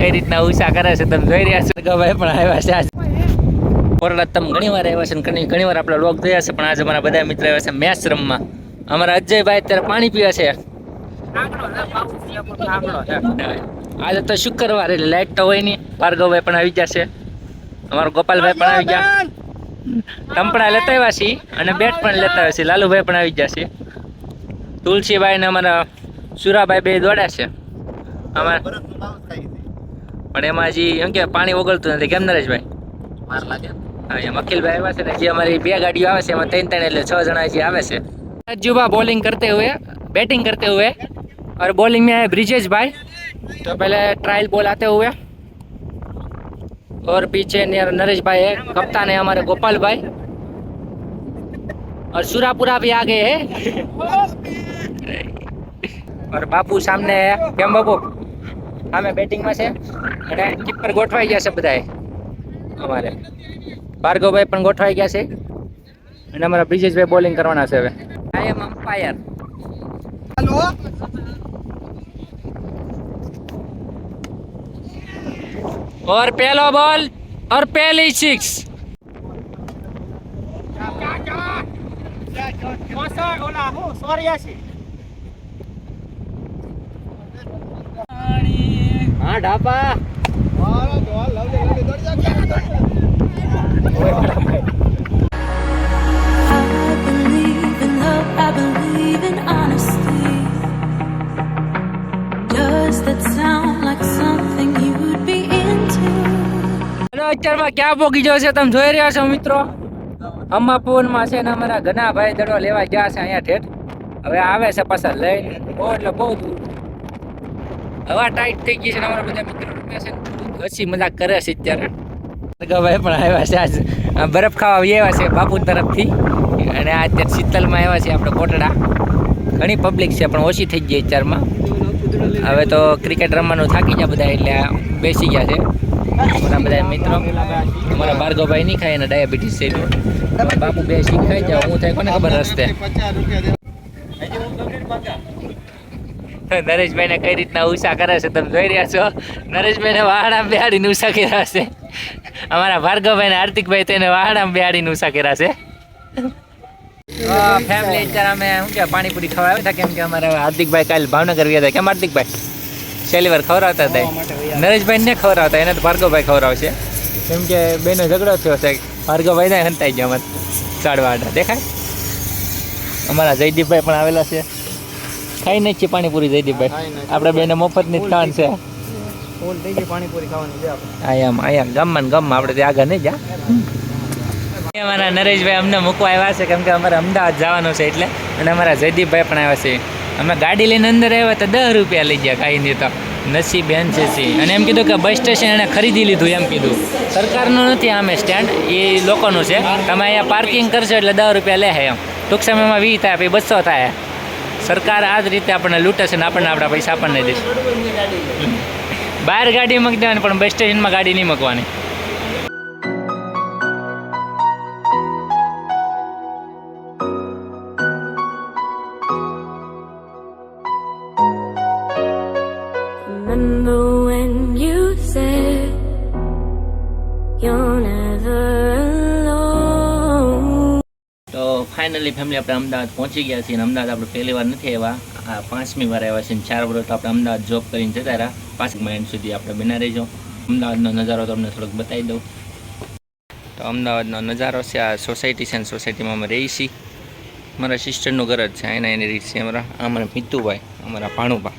કઈ રીતના ઉષા કરે છે તમે જોઈ રહ્યા છો. ભાઈ પણ આવ્યા છે આજે કોરડા. તમે ઘણી વાર આવ્યા છે ને ઘણી વાર આપણા લોક જોયા છે, પણ આજે અમારા બધા મિત્ર આવ્યા છે મેચ રમવા. અમારા અજયભાઈ અત્યારે પાણી પીવે છે. આજે તો શુક્રવાર એટલે લાઈટ તો હોય નહીં. ભાર્ગવભાઈ પણ આવી ગયા છે, અમારો ગોપાલભાઈ પણ આવી ગયા, ટંપણા લેતા આવ્યા છીએ અને બેટ પણ લેતા આવ્યા છીએ. લાલુભાઈ પણ આવી ગયા છે, તુલસીભાઈ ને અમારા સુરાભાઈ બે દોડ્યા છે અમારા. પણ એમાં હજી એમ કે પાણી ઓગળતું નથી, કેમ નરેશભાઈ? હા, એમ અખિલભાઈ આવ્યા છે ને જે અમારી બે ગાડીઓ આવે છે એમાં 3 એટલે 6 જણા હજી આવે છે. अज्जुबा बॉलिंग करते हुए, बैटिंग करते हुए, और बॉलिंग में है ब्रिजेश भाई. तो पहले ट्रायल बॉल आते हुए, और पीछे नरेश भाई है, कप्तान है हमारे गोपाल भाई, और सुरापुरा भी आगे है. और बापू सामने है. केम बापू? हमें बैटिंग में से અને કીપર ગોઠવાઈ ગયા છે બધાય. અમારે ભાર્ગવભાઈ પણ ગોઠવાઈ ગયા છે અને અમારા બ્રિજેશભાઈ બોલિંગ કરવાના છે હવે. I am umpire. Hello. और पहला बॉल और पहली 6. हाँ ढापा. I believe in honesty. Does that sound like something you would be into? Hello, અત્યારમાં ક્યાં પોગી ગયો છે તમે જોઈ રહ્યા છો મિત્રો? અમ્માપુરમાં છે ને અમારા ઘણા ભાઈ દડો લેવા ગયા છે અહીંયા ઠેઠ. હવે આવે છે પાછા લઈને બહુ એટલે બહુ દૂર. હવા ટાઈટ થઈ ગઈ છે ને અમારા બધા મિત્રો રમે છે, હસી મજાક કરે છે અત્યારે. ભાઈ પણ આવ્યા છે આજ બરફ ખાવા આવ્યા છે બાપુ તરફથી. અને આ અત્યારે શીતલમાં આવ્યા છે આપણે કોટડા. ઘણી પબ્લિક છે પણ ઓછી થઈ ગઈ અત્યારમાં. હવે તો ક્રિકેટ રમવાનું થાકી ગયા બધા એટલે બેસી ગયા છે અમારા બધા મિત્રો. અમારા ભાર્ગવભાઈ નહીં ખાય અને ડાયાબિટીસ છે બાપુ બે શીખ ખાઈ જાય. હું થાય કોને ખબર રસ્તે. નરેશભાઈને કઈ રીતના ઉષા કરે છે તમે જોઈ રહ્યા છો. નરેશભાઈને વાહડામાં બેહાડીને ઉષા કર્યા છે. અમારા ભાર્ગવભાઈ ને હાર્દિકભાઈ તેને વાહડામાં બેહાડીને ઉષા કર્યા છે. ફેમિલી અત્યારે અમે શું કે પાણીપુરી ખવડાવ્યા હતા, કેમ કે અમારા હાર્દિકભાઈ કાલે ભાવનગર ગયા હતા. કેમ હાર્દિકભાઈ? છેલ્લી વાર ખવડાવતા હતા. નરેશભાઈ ને ખવડાવતા, એને તો ભાર્ગવભાઈ ખવડાવશે કેમ કે બેનો ઝઘડો થયો છે. ભાર્ગવભાઈ ને હંતાઈ ગયા અમારે ચાડવા આડા દેખાય. અમારા જયદીપભાઈ પણ આવેલા છે. ખાઈ નહીં છીએ પાણીપુરી જયદીપભાઈ, આપણે બેને મફતની જ ખાવાની છે. આયા ગમમાં આપણે ત્યાં આગળ નહીં જા. અમારા નરેશભાઈ અમને મૂકવા આવ્યા છે કેમ કે અમારે અમદાવાદ જવાનું છે એટલે. અને અમારા જયદીપભાઈ પણ આવ્યા છે. અમે ગાડી લઈને અંદર આવ્યા તો 10 રૂપિયા લઈ ગયા કાંઈ નહીં તો નસીબ બેન છે. અને એમ કીધું કે બસ સ્ટેશન એણે ખરીદી લીધું એમ કીધું. સરકારનું નથી આમે સ્ટેન્ડ, એ લોકોનું છે. તમે અહીંયા પાર્કિંગ કરશો એટલે 10 રૂપિયા લે એમ. ટૂંક સમયમાં 20 થાય પછી 200 થાય. સરકાર આ જ રીતે આપણને લૂંટે છે ને આપણને આપણા પૈસા આપણને દે. બહાર ગાડી મૂકી દેવાની પણ બસ સ્ટેશનમાં ગાડી નહીં મૂકવાની. Remember when you said you're never alone. તો ફાઇનલી ફેમિલી આપણે અમદાવાદ પહોંચી ગયા છીએ. અમદાવાદ આપણે પહેલી વાર નથી આવ્યા, આ 5મી વાર આવ્યા છે. 4 વર્ષ તો આપણે અમદાવાદ જોબ કરીને જતા રહ્યા. 5 મહિના સુધી આપણે બના રહીજો. અમદાવાદનો નજારો તમને થોડોક બતાવી દઉં. તો અમદાવાદનો નજારો છે. આ સોસાયટી છે ને સોસાયટીમાં અમે રહીએ છીએ. મારા સિસ્ટરનું ઘર જ છે, એની રીત છે અમારા. અમારા મિતુભાઈ, અમારા ભાણુભા.